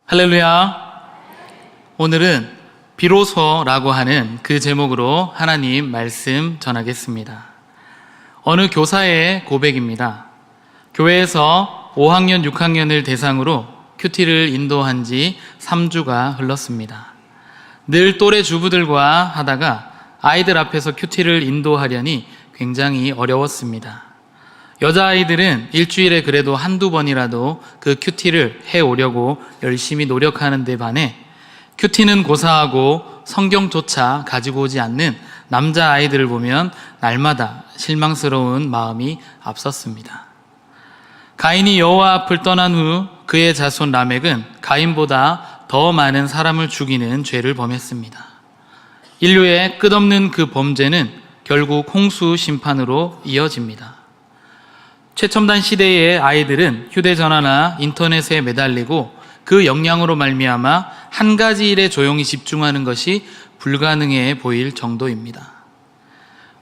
할렐루야. 오늘은 비로소라고 하는 그 제목으로 하나님 말씀 전하겠습니다. 어느 교사의 고백입니다. 교회에서 5학년, 6학년을 대상으로 큐티를 인도한 지 3주가 흘렀습니다. 늘 또래 주부들과 하다가 아이들 앞에서 큐티를 인도하려니 굉장히 어려웠습니다. 여자아이들은 일주일에 그래도 한두 번이라도 그 큐티를 해오려고 열심히 노력하는 데 반해 큐티는 고사하고 성경조차 가지고 오지 않는 남자아이들을 보면 날마다 실망스러운 마음이 앞섰습니다. 가인이 여호와 앞을 떠난 후 그의 자손 라멕은 가인보다 더 많은 사람을 죽이는 죄를 범했습니다. 인류의 끝없는 그 범죄는 결국 홍수 심판으로 이어집니다. 최첨단 시대의 아이들은 휴대전화나 인터넷에 매달리고 그 영향으로 말미암아 한 가지 일에 조용히 집중하는 것이 불가능해 보일 정도입니다.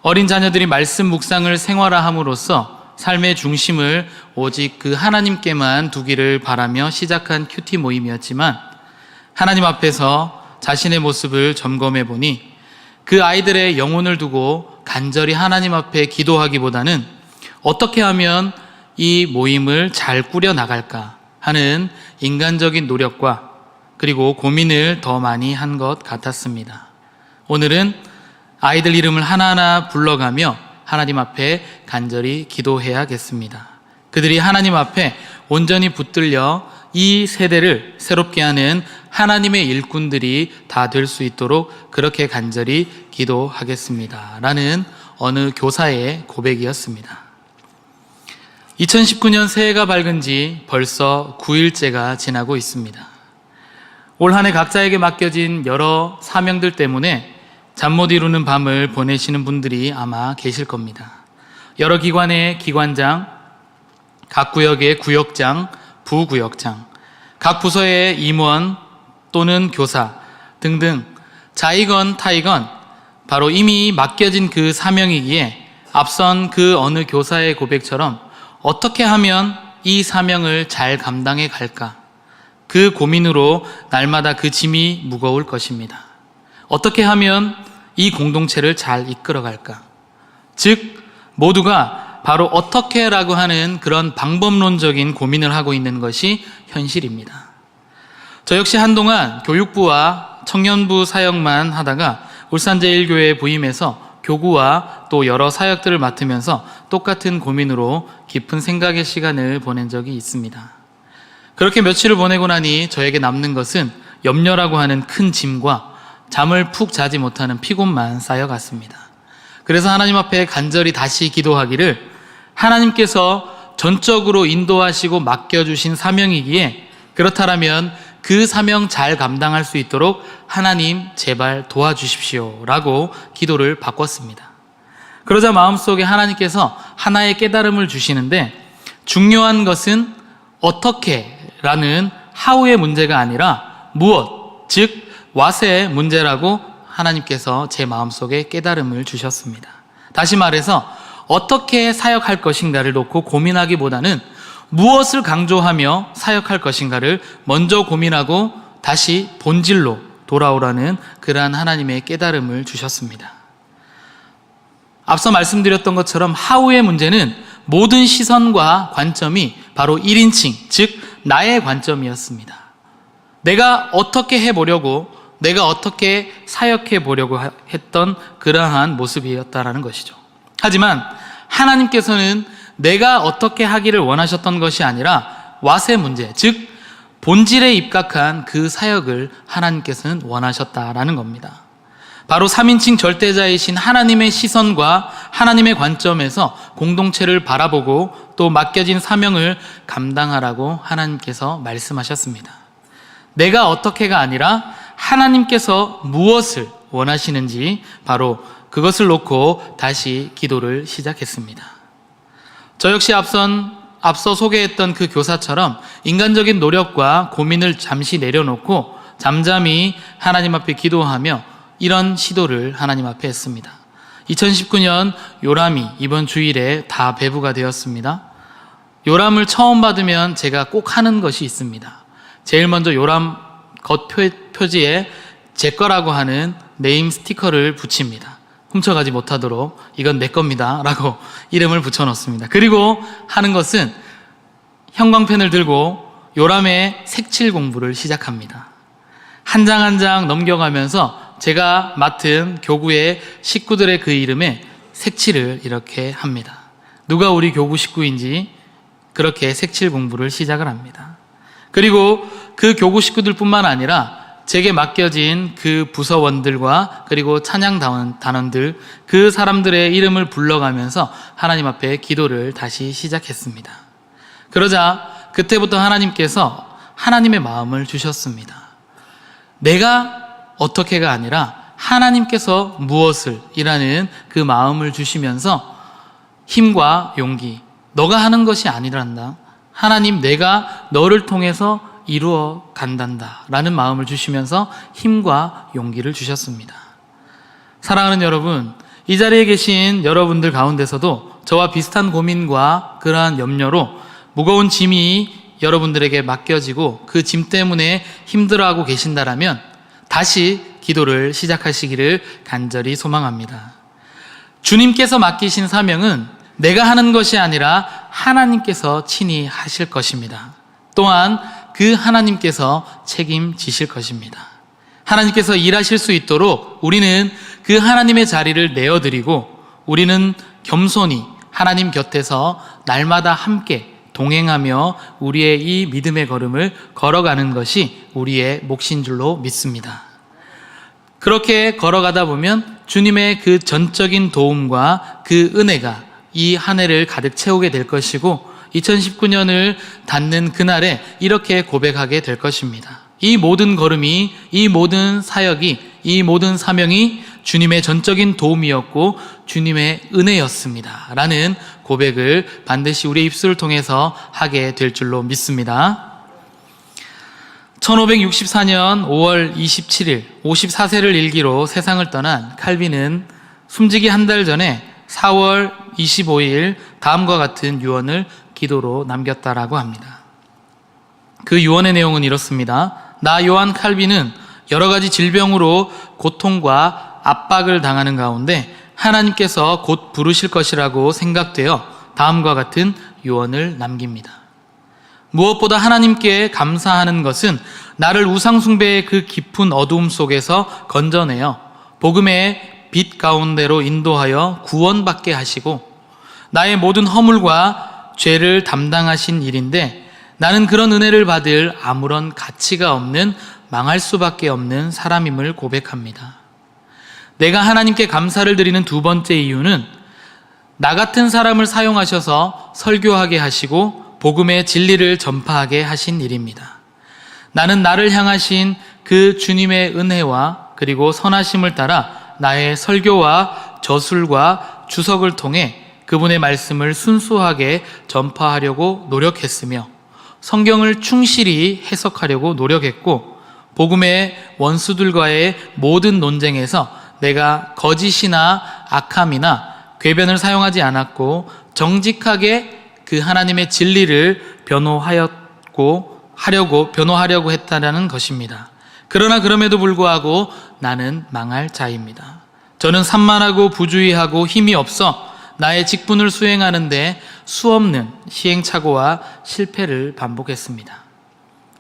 어린 자녀들이 말씀 묵상을 생활화함으로써 삶의 중심을 오직 그 하나님께만 두기를 바라며 시작한 큐티 모임이었지만 하나님 앞에서 자신의 모습을 점검해 보니 그 아이들의 영혼을 두고 간절히 하나님 앞에 기도하기보다는 어떻게 하면 이 모임을 잘 꾸려나갈까 하는 인간적인 노력과 그리고 고민을 더 많이 한 것 같았습니다. 오늘은 아이들 이름을 하나하나 불러가며 하나님 앞에 간절히 기도해야겠습니다. 그들이 하나님 앞에 온전히 붙들려 이 세대를 새롭게 하는 하나님의 일꾼들이 다 될 수 있도록 그렇게 간절히 기도하겠습니다. 라는 어느 교사의 고백이었습니다. 2019년 새해가 밝은 지 벌써 9일째가 지나고 있습니다. 올 한 해 각자에게 맡겨진 여러 사명들 때문에 잠 못 이루는 밤을 보내시는 분들이 아마 계실 겁니다. 여러 기관의 기관장, 각 구역의 구역장, 부구역장, 각 부서의 임원 또는 교사 등등 자이건 타이건 바로 이미 맡겨진 그 사명이기에 앞선 그 어느 교사의 고백처럼 어떻게 하면 이 사명을 잘 감당해 갈까? 그 고민으로 날마다 그 짐이 무거울 것입니다. 어떻게 하면 이 공동체를 잘 이끌어 갈까? 즉, 모두가 바로 어떻게라고 하는 그런 방법론적인 고민을 하고 있는 것이 현실입니다. 저 역시 한동안 교육부와 청년부 사역만 하다가 울산제일교회에 부임해서 교구와 또 여러 사역들을 맡으면서 똑같은 고민으로 깊은 생각의 시간을 보낸 적이 있습니다. 그렇게 며칠을 보내고 나니 저에게 남는 것은 염려라고 하는 큰 짐과 잠을 푹 자지 못하는 피곤만 쌓여갔습니다. 그래서 하나님 앞에 간절히 다시 기도하기를 하나님께서 전적으로 인도하시고 맡겨주신 사명이기에 그렇다면 그 사명 잘 감당할 수 있도록 하나님 제발 도와주십시오 라고 기도를 바꿨습니다. 그러자 마음속에 하나님께서 하나의 깨달음을 주시는데 중요한 것은 어떻게 라는 how의 문제가 아니라 무엇, 즉 what의 문제라고 하나님께서 제 마음속에 깨달음을 주셨습니다. 다시 말해서 어떻게 사역할 것인가를 놓고 고민하기보다는 무엇을 강조하며 사역할 것인가를 먼저 고민하고 다시 본질로 돌아오라는 그러한 하나님의 깨달음을 주셨습니다. 앞서 말씀드렸던 것처럼 how의 문제는 모든 시선과 관점이 바로 1인칭, 즉 나의 관점이었습니다. 내가 어떻게 해보려고, 내가 어떻게 사역해 보려고 했던 그러한 모습이었다라는 것이죠. 하지만 하나님께서는 내가 어떻게 하기를 원하셨던 것이 아니라 what의 문제, 즉 본질에 입각한 그 사역을 하나님께서는 원하셨다라는 겁니다. 바로 3인칭 절대자이신 하나님의 시선과 하나님의 관점에서 공동체를 바라보고 또 맡겨진 사명을 감당하라고 하나님께서 말씀하셨습니다. 내가 어떻게가 아니라 하나님께서 무엇을 원하시는지 바로 그것을 놓고 다시 기도를 시작했습니다. 저 역시 앞서 소개했던 그 교사처럼 인간적인 노력과 고민을 잠시 내려놓고 잠잠히 하나님 앞에 기도하며 이런 시도를 하나님 앞에 했습니다. 2019년 요람이 이번 주일에 다 배부가 되었습니다. 요람을 처음 받으면 제가 꼭 하는 것이 있습니다. 제일 먼저 요람 겉 표지에 제 거라고 하는 네임 스티커를 붙입니다. 훔쳐가지 못하도록 이건 내 겁니다 라고 이름을 붙여놓습니다. 그리고 하는 것은 형광펜을 들고 요람의 색칠 공부를 시작합니다. 한 장 한 장 넘겨가면서 제가 맡은 교구의 식구들의 그 이름에 색칠을 이렇게 합니다. 누가 우리 교구 식구인지 그렇게 색칠 공부를 시작을 합니다. 그리고 그 교구 식구들뿐만 아니라 제게 맡겨진 그 부서원들과 그리고 찬양 단원들, 그 사람들의 이름을 불러가면서 하나님 앞에 기도를 다시 시작했습니다. 그러자 그때부터 하나님께서 하나님의 마음을 주셨습니다. 내가 어떻게가 아니라 하나님께서 무엇을 이라는 그 마음을 주시면서 힘과 용기, 너가 하는 것이 아니란다. 하나님, 내가 너를 통해서 이루어 간단다 라는 마음을 주시면서 힘과 용기를 주셨습니다. 사랑하는 여러분, 이 자리에 계신 여러분들 가운데서도 저와 비슷한 고민과 그러한 염려로 무거운 짐이 여러분들에게 맡겨지고 그 짐 때문에 힘들어하고 계신다라면 다시 기도를 시작하시기를 간절히 소망합니다. 주님께서 맡기신 사명은 내가 하는 것이 아니라 하나님께서 친히 하실 것입니다. 또한 그 하나님께서 책임지실 것입니다. 하나님께서 일하실 수 있도록 우리는 그 하나님의 자리를 내어드리고 우리는 겸손히 하나님 곁에서 날마다 함께 동행하며 우리의 이 믿음의 걸음을 걸어가는 것이 우리의 몫인 줄로 믿습니다. 그렇게 걸어가다 보면 주님의 그 전적인 도움과 그 은혜가 이 한 해를 가득 채우게 될 것이고 2019년을 닫는 그날에 이렇게 고백하게 될 것입니다. 이 모든 걸음이, 이 모든 사역이, 이 모든 사명이 주님의 전적인 도움이었고 주님의 은혜였습니다 라는 고백을 반드시 우리의 입술을 통해서 하게 될 줄로 믿습니다. 1564년 5월 27일 54세를 일기로 세상을 떠난 칼빈은 숨지기 한 달 전에 4월 25일 다음과 같은 유언을 기도로 남겼다라고 합니다. 그 유언의 내용은 이렇습니다. 나 요한 칼빈은 여러 가지 질병으로 고통과 압박을 당하는 가운데 하나님께서 곧 부르실 것이라고 생각되어 다음과 같은 유언을 남깁니다. 무엇보다 하나님께 감사하는 것은 나를 우상숭배의 그 깊은 어두움 속에서 건져내어 복음의 빛 가운데로 인도하여 구원받게 하시고 나의 모든 허물과 죄를 담당하신 일인데 나는 그런 은혜를 받을 아무런 가치가 없는 망할 수밖에 없는 사람임을 고백합니다. 내가 하나님께 감사를 드리는 두 번째 이유는 나 같은 사람을 사용하셔서 설교하게 하시고 복음의 진리를 전파하게 하신 일입니다. 나는 나를 향하신 그 주님의 은혜와 그리고 선하심을 따라 나의 설교와 저술과 주석을 통해 그분의 말씀을 순수하게 전파하려고 노력했으며 성경을 충실히 해석하려고 노력했고 복음의 원수들과의 모든 논쟁에서 내가 거짓이나 악함이나 궤변을 사용하지 않았고 정직하게 그 하나님의 진리를 변호하려고 했다라는 것입니다. 그러나 그럼에도 불구하고 나는 망할 자입니다. 저는 산만하고 부주의하고 힘이 없어 나의 직분을 수행하는데 수없는 시행착오와 실패를 반복했습니다.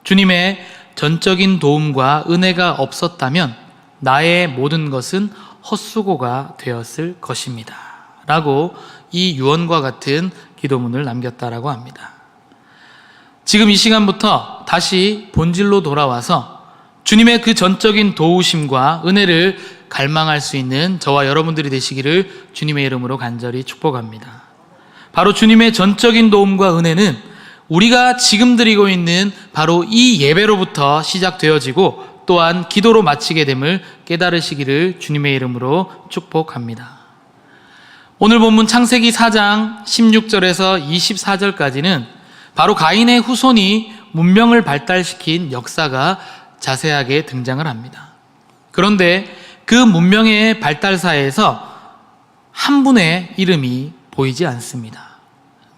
주님의 전적인 도움과 은혜가 없었다면 나의 모든 것은 헛수고가 되었을 것입니다 라고 이 유언과 같은 기도문을 남겼다라고 합니다. 지금 이 시간부터 다시 본질로 돌아와서 주님의 그 전적인 도우심과 은혜를 갈망할 수 있는 저와 여러분들이 되시기를 주님의 이름으로 간절히 축복합니다. 바로 주님의 전적인 도움과 은혜는 우리가 지금 드리고 있는 바로 이 예배로부터 시작되어지고 또한 기도로 마치게 됨을 깨달으시기를 주님의 이름으로 축복합니다. 오늘 본문 창세기 4장 16절에서 24절까지는 바로 가인의 후손이 문명을 발달시킨 역사가 자세하게 등장을 합니다. 그런데 그 문명의 발달사에서 한 분의 이름이 보이지 않습니다.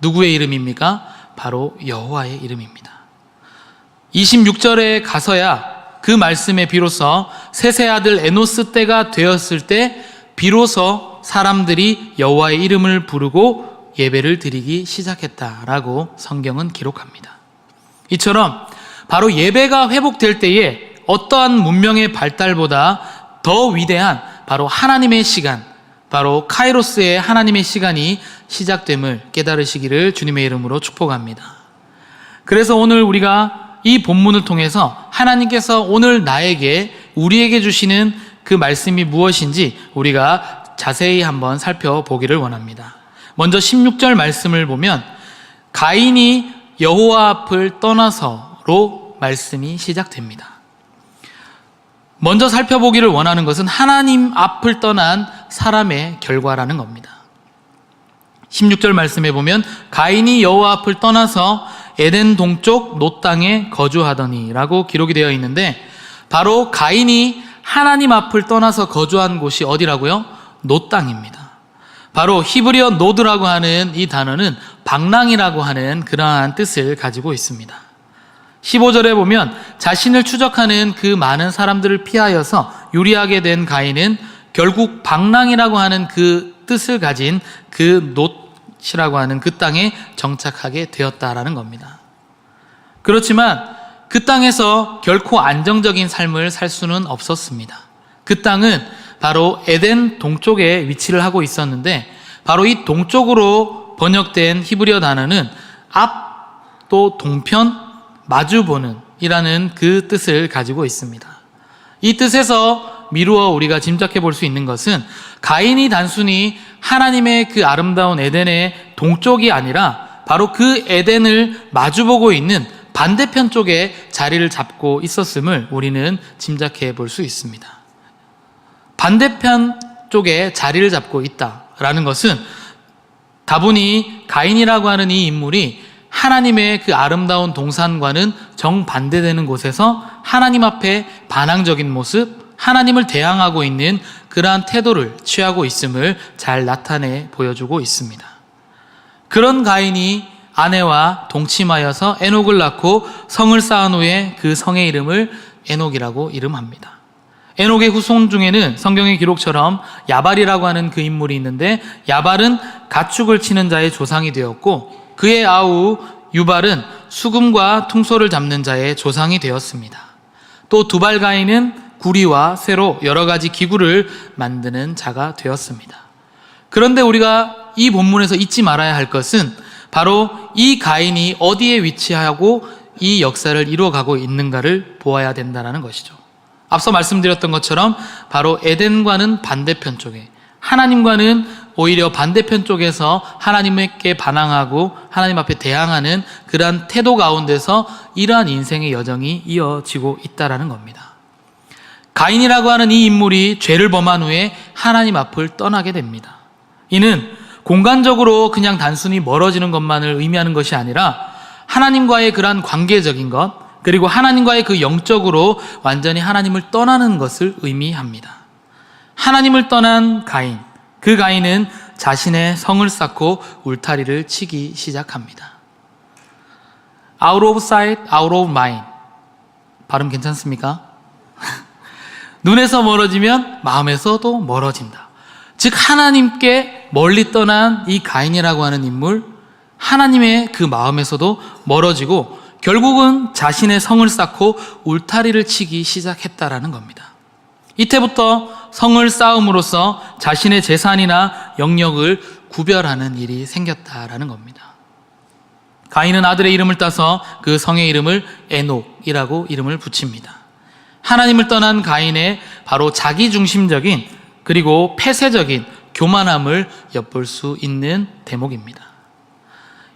누구의 이름입니까? 바로 여호와의 이름입니다. 26절에 가서야 그 말씀에 비로소 셋의 아들 에노스 때가 되었을 때 비로소 사람들이 여호와의 이름을 부르고 예배를 드리기 시작했다라고 성경은 기록합니다. 이처럼 바로 예배가 회복될 때에 어떠한 문명의 발달보다 더 위대한 바로 하나님의 시간, 바로 카이로스의 하나님의 시간이 시작됨을 깨달으시기를 주님의 이름으로 축복합니다. 그래서 오늘 우리가 이 본문을 통해서 하나님께서 오늘 우리에게 주시는 그 말씀이 무엇인지 우리가 자세히 한번 살펴보기를 원합니다. 먼저 16절 말씀을 보면 가인이 여호와 앞을 떠나서로 말씀이 시작됩니다. 먼저 살펴보기를 원하는 것은 하나님 앞을 떠난 사람의 결과라는 겁니다. 16절 말씀에 보면 가인이 여호와 앞을 떠나서 에덴 동쪽 놋 땅에 거주하더니 라고 기록이 되어 있는데, 바로 가인이 하나님 앞을 떠나서 거주한 곳이 어디라고요? 놋 땅입니다. 바로 히브리어 노드라고 하는 이 단어는 방랑이라고 하는 그러한 뜻을 가지고 있습니다. 15절에 보면 자신을 추적하는 그 많은 사람들을 피하여서 유리하게 된 가인은 결국 방랑이라고 하는 그 뜻을 가진 그 놋이라고 하는 그 땅에 정착하게 되었다라는 겁니다. 그렇지만 그 땅에서 결코 안정적인 삶을 살 수는 없었습니다. 그 땅은 바로 에덴 동쪽에 위치를 하고 있었는데, 바로 이 동쪽으로 번역된 히브리어 단어는 앞 또 동편 마주보는 이라는 그 뜻을 가지고 있습니다. 이 뜻에서 미루어 우리가 짐작해 볼 수 있는 것은 가인이 단순히 하나님의 그 아름다운 에덴의 동쪽이 아니라 바로 그 에덴을 마주보고 있는 반대편 쪽에 자리를 잡고 있었음을 우리는 짐작해 볼 수 있습니다. 반대편 쪽에 자리를 잡고 있다라는 것은 다분히 가인이라고 하는 이 인물이 하나님의 그 아름다운 동산과는 정반대되는 곳에서 하나님 앞에 반항적인 모습, 하나님을 대항하고 있는 그러한 태도를 취하고 있음을 잘 나타내 보여주고 있습니다. 그런 가인이 아내와 동침하여서 에녹을 낳고 성을 쌓은 후에 그 성의 이름을 에녹이라고 이름합니다. 에녹의 후손 중에는 성경의 기록처럼 야발이라고 하는 그 인물이 있는데, 야발은 가축을 치는 자의 조상이 되었고 그의 아우 유발은 수금과 퉁소를 잡는 자의 조상이 되었습니다. 또 두발가인은 구리와 쇠로 여러 가지 기구를 만드는 자가 되었습니다. 그런데 우리가 이 본문에서 잊지 말아야 할 것은 바로 이 가인이 어디에 위치하고 이 역사를 이루어가고 있는가를 보아야 된다는 것이죠. 앞서 말씀드렸던 것처럼 바로 에덴과는 반대편 쪽에, 하나님과는 오히려 반대편 쪽에서 하나님께 반항하고 하나님 앞에 대항하는 그러한 태도 가운데서 이러한 인생의 여정이 이어지고 있다는 겁니다. 가인이라고 하는 이 인물이 죄를 범한 후에 하나님 앞을 떠나게 됩니다. 이는 공간적으로 그냥 단순히 멀어지는 것만을 의미하는 것이 아니라 하나님과의 그러한 관계적인 것, 그리고 하나님과의 그 영적으로 완전히 하나님을 떠나는 것을 의미합니다. 하나님을 떠난 가인, 그 가인은 자신의 성을 쌓고 울타리를 치기 시작합니다. Out of sight, out of mind. 발음 괜찮습니까? 눈에서 멀어지면 마음에서도 멀어진다. 즉 하나님께 멀리 떠난 이 가인이라고 하는 인물, 하나님의 그 마음에서도 멀어지고 결국은 자신의 성을 쌓고 울타리를 치기 시작했다라는 겁니다. 이때부터 성을 쌓음으로써 자신의 재산이나 영역을 구별하는 일이 생겼다라는 겁니다. 가인은 아들의 이름을 따서 그 성의 이름을 에녹이라고 이름을 붙입니다. 하나님을 떠난 가인의 바로 자기중심적인 그리고 폐쇄적인 교만함을 엿볼 수 있는 대목입니다.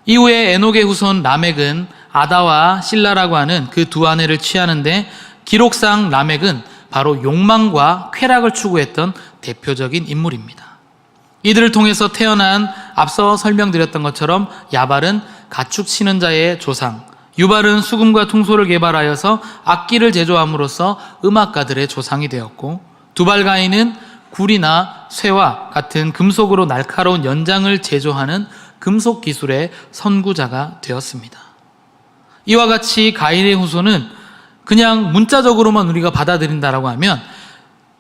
이후에 에녹의 후손 라멕은 아다와 실라라고 하는 그 두 아내를 취하는데, 기록상 라멕은 바로 욕망과 쾌락을 추구했던 대표적인 인물입니다. 이들을 통해서 태어난 앞서 설명드렸던 것처럼 야발은 가축 치는 자의 조상, 유발은 수금과 퉁소를 개발하여서 악기를 제조함으로써 음악가들의 조상이 되었고, 두발가인은 굴이나 쇠와 같은 금속으로 날카로운 연장을 제조하는 금속 기술의 선구자가 되었습니다. 이와 같이 가인의 후손은 그냥 문자적으로만 우리가 받아들인다라고 하면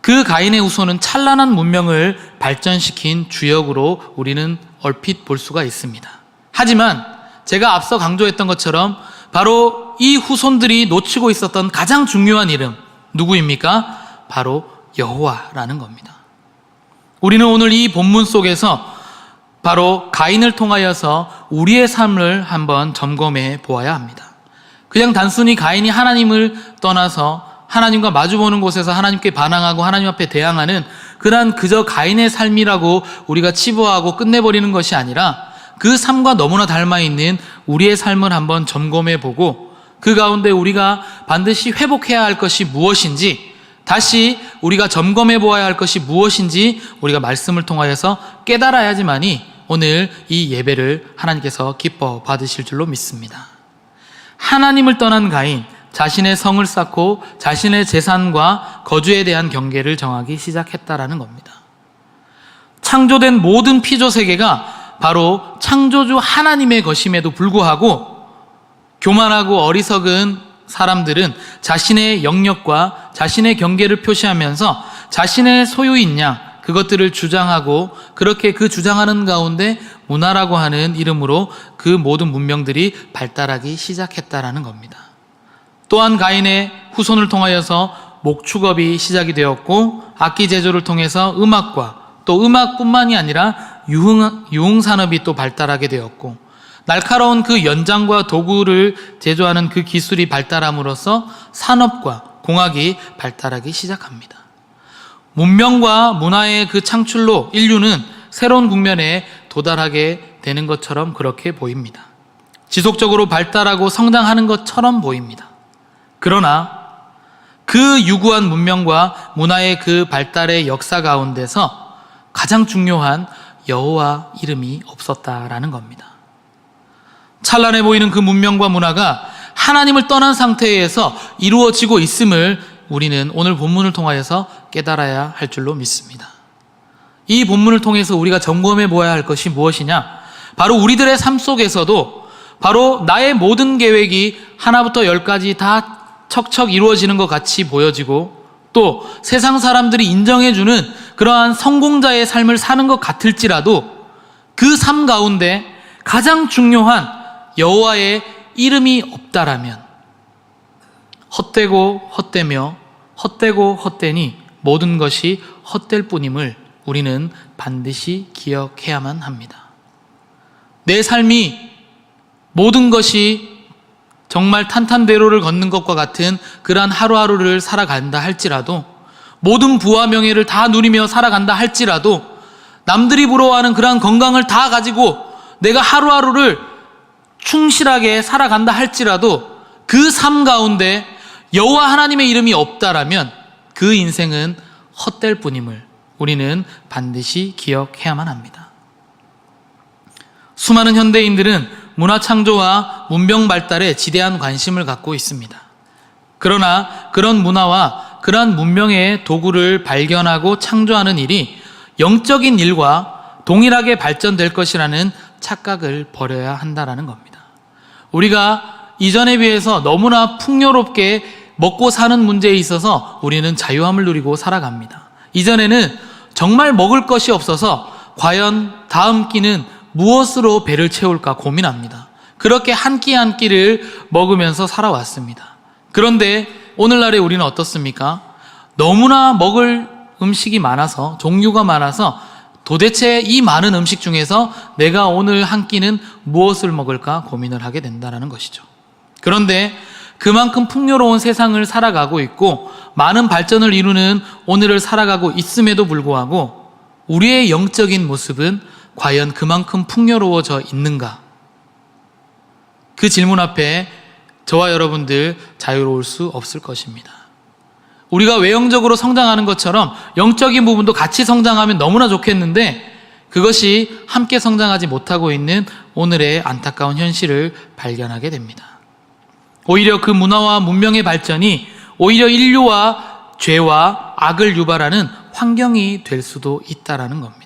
그 가인의 후손은 찬란한 문명을 발전시킨 주역으로 우리는 얼핏 볼 수가 있습니다. 하지만 제가 앞서 강조했던 것처럼 바로 이 후손들이 놓치고 있었던 가장 중요한 이름 누구입니까? 바로 여호와라는 겁니다. 우리는 오늘 이 본문 속에서 바로 가인을 통하여서 우리의 삶을 한번 점검해 보아야 합니다. 그냥 단순히 가인이 하나님을 떠나서 하나님과 마주보는 곳에서 하나님께 반항하고 하나님 앞에 대항하는 그러한 그저 가인의 삶이라고 우리가 치부하고 끝내버리는 것이 아니라 그 삶과 너무나 닮아있는 우리의 삶을 한번 점검해 보고 그 가운데 우리가 반드시 회복해야 할 것이 무엇인지, 다시 우리가 점검해 보아야 할 것이 무엇인지 우리가 말씀을 통하여서 깨달아야지만이 오늘 이 예배를 하나님께서 기뻐 받으실 줄로 믿습니다. 하나님을 떠난 가인, 자신의 성을 쌓고 자신의 재산과 거주에 대한 경계를 정하기 시작했다라는 겁니다. 창조된 모든 피조 세계가 바로 창조주 하나님의 것임에도 불구하고 교만하고 어리석은 사람들은 자신의 영역과 자신의 경계를 표시하면서 자신의 소유인 양 그것들을 주장하고 그렇게 그 주장하는 가운데 문화라고 하는 이름으로 그 모든 문명들이 발달하기 시작했다라는 겁니다. 또한 가인의 후손을 통하여서 목축업이 시작이 되었고 악기 제조를 통해서 음악과 또 음악뿐만이 아니라 유흥산업이 또 발달하게 되었고 날카로운 그 연장과 도구를 제조하는 그 기술이 발달함으로써 산업과 공학이 발달하기 시작합니다. 문명과 문화의 그 창출로 인류는 새로운 국면에 도달하게 되는 것처럼 그렇게 보입니다. 지속적으로 발달하고 성장하는 것처럼 보입니다. 그러나 그 유구한 문명과 문화의 그 발달의 역사 가운데서 가장 중요한 여호와 이름이 없었다라는 겁니다. 찬란해 보이는 그 문명과 문화가 하나님을 떠난 상태에서 이루어지고 있음을 우리는 오늘 본문을 통하여서 깨달아야 할 줄로 믿습니다. 이 본문을 통해서 우리가 점검해 보아야 할 것이 무엇이냐? 바로 우리들의 삶 속에서도 바로 나의 모든 계획이 하나부터 열까지 다 척척 이루어지는 것 같이 보여지고 또 세상 사람들이 인정해주는 그러한 성공자의 삶을 사는 것 같을지라도 그 삶 가운데 가장 중요한 여호와의 이름이 없다라면 헛되고 헛되며 헛되고 헛되니 모든 것이 헛될 뿐임을 우리는 반드시 기억해야만 합니다. 내 삶이 모든 것이 정말 탄탄대로를 걷는 것과 같은 그러한 하루하루를 살아간다 할지라도 모든 부와 명예를 다 누리며 살아간다 할지라도 남들이 부러워하는 그러한 건강을 다 가지고 내가 하루하루를 충실하게 살아간다 할지라도 그 삶 가운데 여호와 하나님의 이름이 없다라면 그 인생은 헛될 뿐임을 우리는 반드시 기억해야만 합니다. 수많은 현대인들은 문화 창조와 문명 발달에 지대한 관심을 갖고 있습니다. 그러나 그런 문화와 그러한 문명의 도구를 발견하고 창조하는 일이 영적인 일과 동일하게 발전될 것이라는 착각을 버려야 한다라는 겁니다. 우리가 이전에 비해서 너무나 풍요롭게 먹고 사는 문제에 있어서 우리는 자유함을 누리고 살아갑니다. 이전에는 정말 먹을 것이 없어서 과연 다음 끼는 무엇으로 배를 채울까 고민합니다. 그렇게 한 끼 한 끼를 먹으면서 살아왔습니다. 그런데 오늘날에 우리는 어떻습니까? 너무나 먹을 음식이 많아서 종류가 많아서 도대체 이 많은 음식 중에서 내가 오늘 한 끼는 무엇을 먹을까 고민을 하게 된다는 것이죠. 그런데 그만큼 풍요로운 세상을 살아가고 있고 많은 발전을 이루는 오늘을 살아가고 있음에도 불구하고 우리의 영적인 모습은 과연 그만큼 풍요로워져 있는가? 그 질문 앞에 저와 여러분들 자유로울 수 없을 것입니다. 우리가 외형적으로 성장하는 것처럼 영적인 부분도 같이 성장하면 너무나 좋겠는데 그것이 함께 성장하지 못하고 있는 오늘의 안타까운 현실을 발견하게 됩니다. 오히려 그 문화와 문명의 발전이 오히려 인류와 죄와 악을 유발하는 환경이 될 수도 있다라는 겁니다.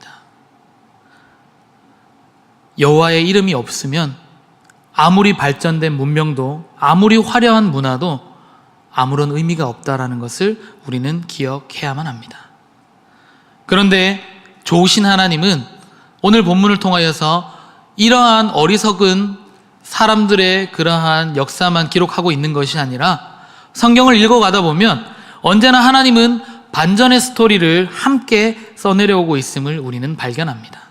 여호와의 이름이 없으면 아무리 발전된 문명도, 아무리 화려한 문화도 아무런 의미가 없다라는 것을 우리는 기억해야만 합니다. 그런데 좋으신 하나님은 오늘 본문을 통하여서 이러한 어리석은 사람들의 그러한 역사만 기록하고 있는 것이 아니라 성경을 읽어가다 보면 언제나 하나님은 반전의 스토리를 함께 써내려오고 있음을 우리는 발견합니다.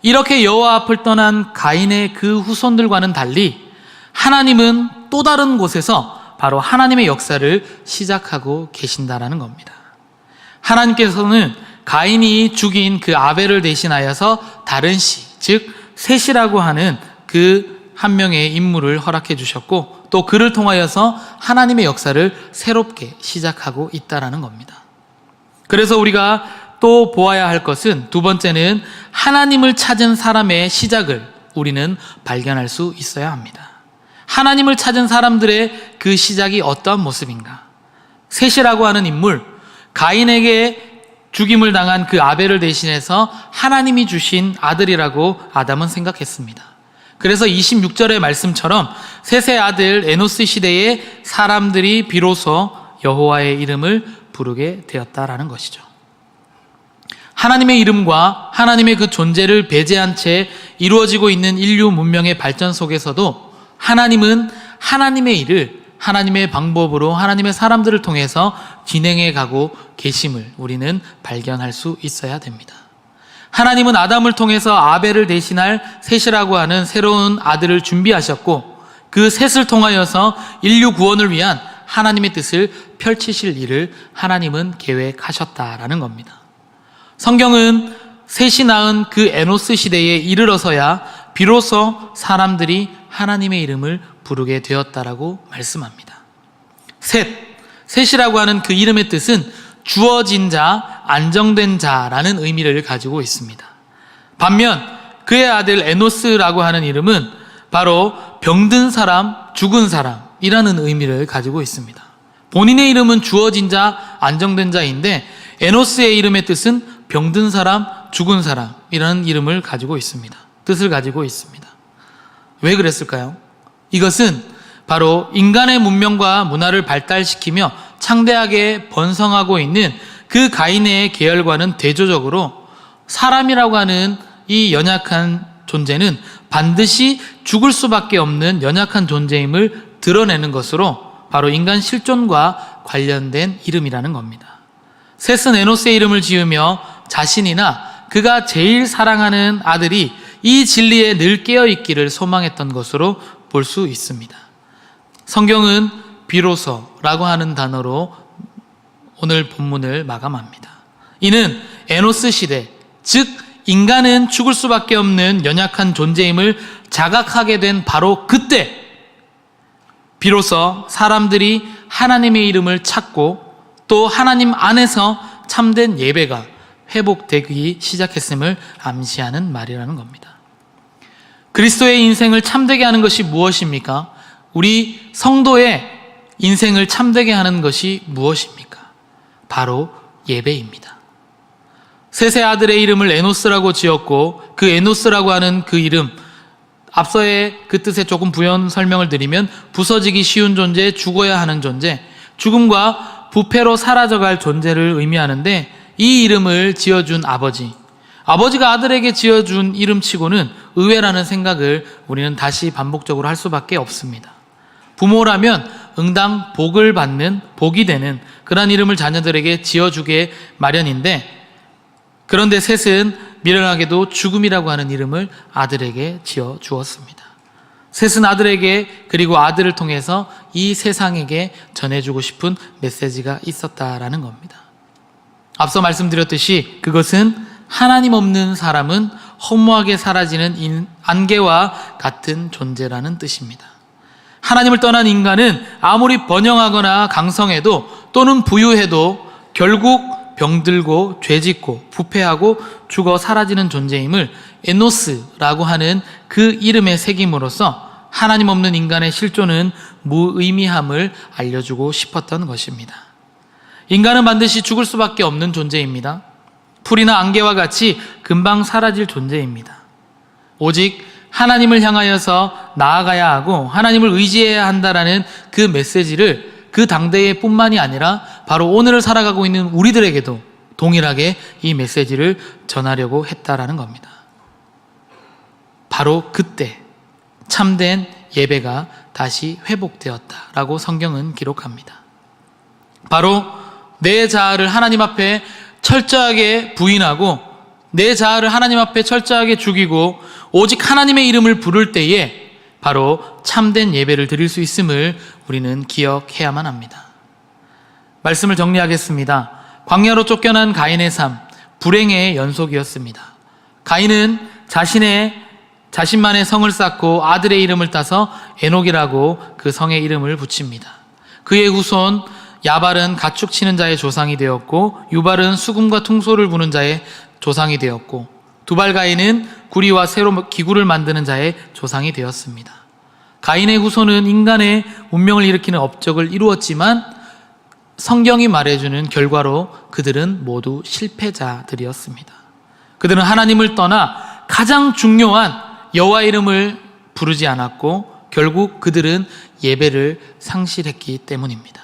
이렇게 여호와 앞을 떠난 가인의 그 후손들과는 달리 하나님은 또 다른 곳에서 바로 하나님의 역사를 시작하고 계신다라는 겁니다. 하나님께서는 가인이 죽인 그 아벨을 대신하여서 다른 씨, 즉 셋이라고 하는 그 한 명의 인물을 허락해 주셨고 또 그를 통하여서 하나님의 역사를 새롭게 시작하고 있다라는 겁니다. 그래서 우리가 또 보아야 할 것은 두 번째는 하나님을 찾은 사람의 시작을 우리는 발견할 수 있어야 합니다. 하나님을 찾은 사람들의 그 시작이 어떠한 모습인가? 셋이라고 하는 인물, 가인에게 죽임을 당한 그 아벨을 대신해서 하나님이 주신 아들이라고 아담은 생각했습니다. 그래서 26절의 말씀처럼 셋의 아들 에노스 시대에 사람들이 비로소 여호와의 이름을 부르게 되었다라는 것이죠. 하나님의 이름과 하나님의 그 존재를 배제한 채 이루어지고 있는 인류 문명의 발전 속에서도 하나님은 하나님의 일을 하나님의 방법으로 하나님의 사람들을 통해서 진행해 가고 계심을 우리는 발견할 수 있어야 됩니다. 하나님은 아담을 통해서 아벨을 대신할 셋이라고 하는 새로운 아들을 준비하셨고 그 셋을 통하여서 인류 구원을 위한 하나님의 뜻을 펼치실 일을 하나님은 계획하셨다라는 겁니다. 성경은 셋이 낳은 그 에노스 시대에 이르러서야 비로소 사람들이 하나님의 이름을 부르게 되었다라고 말씀합니다. 셋이라고 하는 그 이름의 뜻은 주어진 자, 안정된 자라는 의미를 가지고 있습니다. 반면 그의 아들 에노스라고 하는 이름은 바로 병든 사람, 죽은 사람이라는 의미를 가지고 있습니다. 본인의 이름은 주어진 자, 안정된 자인데 에노스의 이름의 뜻은 병든 사람, 죽은 사람이라는 이름을 가지고 있습니다. 뜻을 가지고 있습니다. 왜 그랬을까요? 이것은 바로 인간의 문명과 문화를 발달시키며 창대하게 번성하고 있는 그 가인의 계열과는 대조적으로 사람이라고 하는 이 연약한 존재는 반드시 죽을 수밖에 없는 연약한 존재임을 드러내는 것으로 바로 인간 실존과 관련된 이름이라는 겁니다. 셋은 에노스의 이름을 지으며 자신이나 그가 제일 사랑하는 아들이 이 진리에 늘 깨어있기를 소망했던 것으로 볼 수 있습니다. 성경은 비로소라고 하는 단어로 오늘 본문을 마감합니다. 이는 에노스 시대, 즉 인간은 죽을 수밖에 없는 연약한 존재임을 자각하게 된 바로 그때 비로소 사람들이 하나님의 이름을 찾고 또 하나님 안에서 참된 예배가 회복되기 시작했음을 암시하는 말이라는 겁니다. 그리스도의 인생을 참되게 하는 것이 무엇입니까? 우리 성도의 인생을 참되게 하는 것이 무엇입니까? 바로 예배입니다. 셋의 아들의 이름을 에노스라고 지었고 그 에노스라고 하는 그 이름, 앞서의 그 뜻에 조금 부연 설명을 드리면 부서지기 쉬운 존재, 죽어야 하는 존재, 죽음과 부패로 사라져갈 존재를 의미하는데 이 이름을 지어준 아버지가 아들에게 지어준 이름치고는 의외라는 생각을 우리는 다시 반복적으로 할 수밖에 없습니다. 부모라면 응당 복을 받는, 복이 되는 그런 이름을 자녀들에게 지어주게 마련인데 그런데 셋은 미련하게도 죽음이라고 하는 이름을 아들에게 지어주었습니다. 셋은 아들에게 그리고 아들을 통해서 이 세상에게 전해주고 싶은 메시지가 있었다라는 겁니다. 앞서 말씀드렸듯이 그것은 하나님 없는 사람은 허무하게 사라지는 안개와 같은 존재라는 뜻입니다. 하나님을 떠난 인간은 아무리 번영하거나 강성해도 또는 부유해도 결국 병들고 죄짓고 부패하고 죽어 사라지는 존재임을 에노스라고 하는 그 이름에 새김으로써 하나님 없는 인간의 실존은 무의미함을 알려주고 싶었던 것입니다. 인간은 반드시 죽을 수밖에 없는 존재입니다. 풀이나 안개와 같이 금방 사라질 존재입니다. 오직 하나님을 향하여서 나아가야 하고 하나님을 의지해야 한다라는 그 메시지를 그 당대에 뿐만이 아니라 바로 오늘을 살아가고 있는 우리들에게도 동일하게 이 메시지를 전하려고 했다라는 겁니다. 바로 그때 참된 예배가 다시 회복되었다라고 성경은 기록합니다. 바로 내 자아를 하나님 앞에 철저하게 부인하고 내 자아를 하나님 앞에 철저하게 죽이고 오직 하나님의 이름을 부를 때에 바로 참된 예배를 드릴 수 있음을 우리는 기억해야만 합니다. 말씀을 정리하겠습니다. 광야로 쫓겨난 가인의 삶, 불행의 연속이었습니다. 가인은 자신만의 성을 쌓고 아들의 이름을 따서 에녹이라고 그 성의 이름을 붙입니다. 그의 후손 야발은 가축 치는 자의 조상이 되었고 유발은 수금과 퉁소를 부는 자의 조상이 되었고 두발 가인은 구리와 새로 기구를 만드는 자의 조상이 되었습니다. 가인의 후손은 인간의 운명을 일으키는 업적을 이루었지만 성경이 말해주는 결과로 그들은 모두 실패자들이었습니다. 그들은 하나님을 떠나 가장 중요한 여호와 이름을 부르지 않았고 결국 그들은 예배를 상실했기 때문입니다.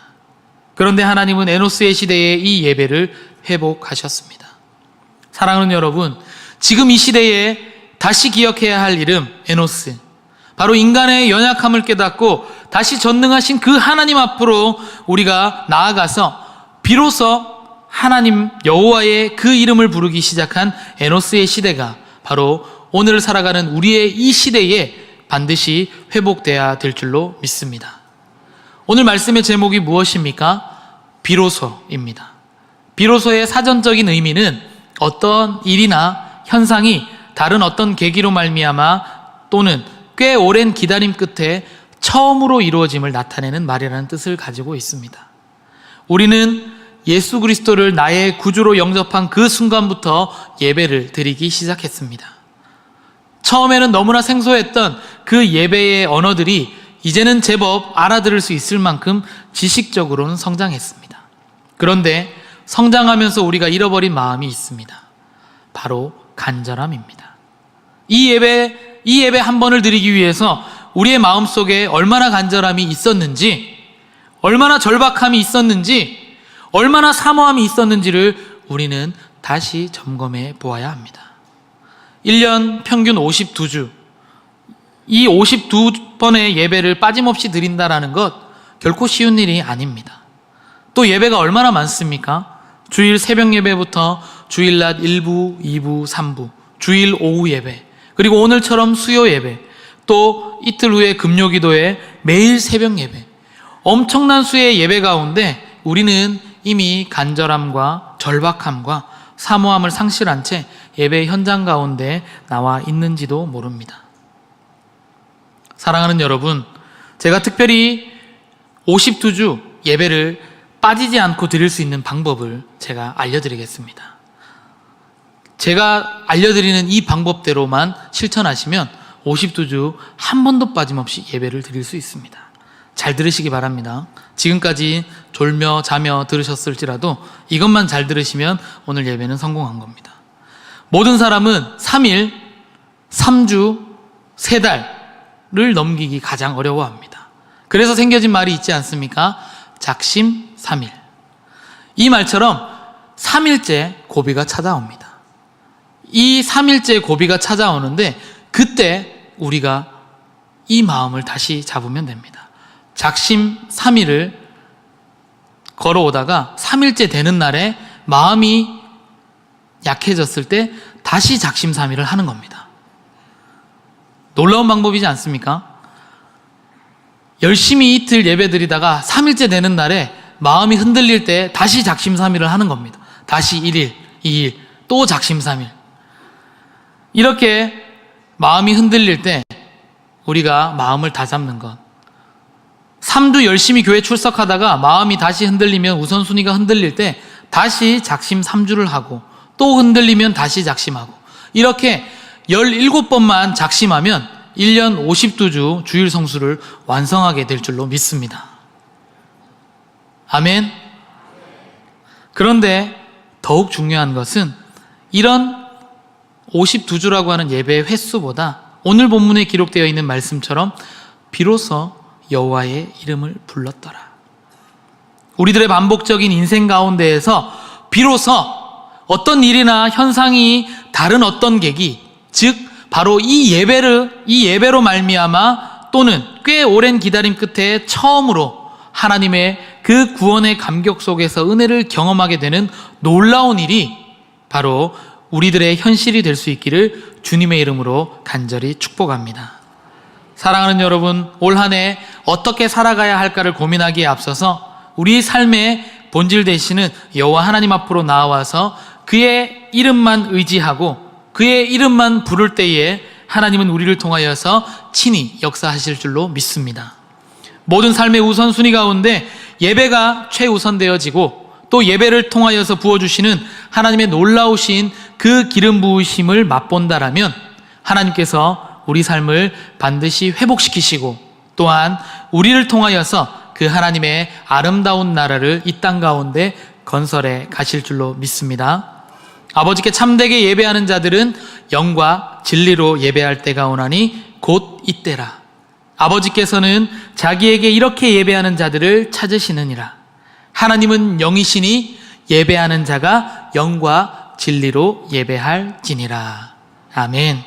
그런데 하나님은 에노스의 시대에 이 예배를 회복하셨습니다. 사랑하는 여러분, 지금 이 시대에 다시 기억해야 할 이름 에노스, 바로 인간의 연약함을 깨닫고 다시 전능하신 그 하나님 앞으로 우리가 나아가서 비로소 하나님 여호와의 그 이름을 부르기 시작한 에노스의 시대가 바로 오늘 살아가는 우리의 이 시대에 반드시 회복돼야 될 줄로 믿습니다. 오늘 말씀의 제목이 무엇입니까? 비로소입니다. 비로소의 사전적인 의미는 어떤 일이나 현상이 다른 어떤 계기로 말미암아 또는 꽤 오랜 기다림 끝에 처음으로 이루어짐을 나타내는 말이라는 뜻을 가지고 있습니다. 우리는 예수 그리스도를 나의 구주로 영접한 그 순간부터 예배를 드리기 시작했습니다. 처음에는 너무나 생소했던 그 예배의 언어들이 이제는 제법 알아들을 수 있을 만큼 지식적으로는 성장했습니다. 그런데 성장하면서 우리가 잃어버린 마음이 있습니다. 바로 간절함입니다. 이 예배 한 번을 드리기 위해서 우리의 마음속에 얼마나 간절함이 있었는지, 얼마나 절박함이 있었는지, 얼마나 사모함이 있었는지를 우리는 다시 점검해 보아야 합니다. 1년 평균 52주, 이 52번의 예배를 빠짐없이 드린다라는 것 결코 쉬운 일이 아닙니다. 또 예배가 얼마나 많습니까? 주일 새벽 예배부터 주일낮 1부, 2부, 3부, 주일 오후 예배, 그리고 오늘처럼 수요 예배, 또 이틀 후에 금요 기도회, 매일 새벽 예배, 엄청난 수의 예배 가운데 우리는 이미 간절함과 절박함과 사모함을 상실한 채 예배 현장 가운데 나와 있는지도 모릅니다. 사랑하는 여러분, 제가 특별히 52주 예배를 빠지지 않고 드릴 수 있는 방법을 제가 알려드리겠습니다. 제가 알려드리는 이 방법대로만 실천하시면 52주 한 번도 빠짐없이 예배를 드릴 수 있습니다. 잘 들으시기 바랍니다. 지금까지 졸며 자며 들으셨을지라도 이것만 잘 들으시면 오늘 예배는 성공한 겁니다. 모든 사람은 3일, 3주, 3달을 넘기기 가장 어려워합니다. 그래서 생겨진 말이 있지 않습니까? 작심 3일. 이 말처럼 3일째 고비가 찾아옵니다. 이 3일째 고비가 찾아오는데 그때 우리가 이 마음을 다시 잡으면 됩니다. 작심 3일을 걸어오다가 3일째 되는 날에 마음이 약해졌을 때 다시 작심 3일을 하는 겁니다. 놀라운 방법이지 않습니까? 열심히 이틀 예배 드리다가 3일째 되는 날에 마음이 흔들릴 때 다시 작심 3일을 하는 겁니다. 다시 1일, 2일, 또 작심 3일. 이렇게 마음이 흔들릴 때 우리가 마음을 다잡는 것. 3주 열심히 교회 출석하다가 마음이 다시 흔들리면 우선순위가 흔들릴 때 다시 작심 3주를 하고 또 흔들리면 다시 작심하고 이렇게 17번만 작심하면 1년 52주 주일 성수를 완성하게 될 줄로 믿습니다. 아멘. 그런데 더욱 중요한 것은 이런 52주라고 하는 예배의 횟수보다 오늘 본문에 기록되어 있는 말씀처럼 비로소 여호와의 이름을 불렀더라. 우리들의 반복적인 인생 가운데에서 비로소 어떤 일이나 현상이 다른 어떤 계기, 즉 바로 이 예배로 말미암아 또는 꽤 오랜 기다림 끝에 처음으로 하나님의 그 구원의 감격 속에서 은혜를 경험하게 되는 놀라운 일이 바로 우리들의 현실이 될 수 있기를 주님의 이름으로 간절히 축복합니다. 사랑하는 여러분, 올 한 해 어떻게 살아가야 할까를 고민하기에 앞서서 우리 삶의 본질 되시는 여호와 하나님 앞으로 나와서 그의 이름만 의지하고 그의 이름만 부를 때에 하나님은 우리를 통하여서 친히 역사하실 줄로 믿습니다. 모든 삶의 우선순위 가운데 예배가 최우선되어지고 또 예배를 통하여서 부어주시는 하나님의 놀라우신 그 기름 부으심을 맛본다라면 하나님께서 우리 삶을 반드시 회복시키시고 또한 우리를 통하여서 그 하나님의 아름다운 나라를 이 땅 가운데 건설해 가실 줄로 믿습니다. 아버지께 참되게 예배하는 자들은 영과 진리로 예배할 때가 오나니 곧 이때라. 아버지께서는 자기에게 이렇게 예배하는 자들을 찾으시느니라. 하나님은 영이시니 예배하는 자가 영과 진리로 예배할지니라. 아멘.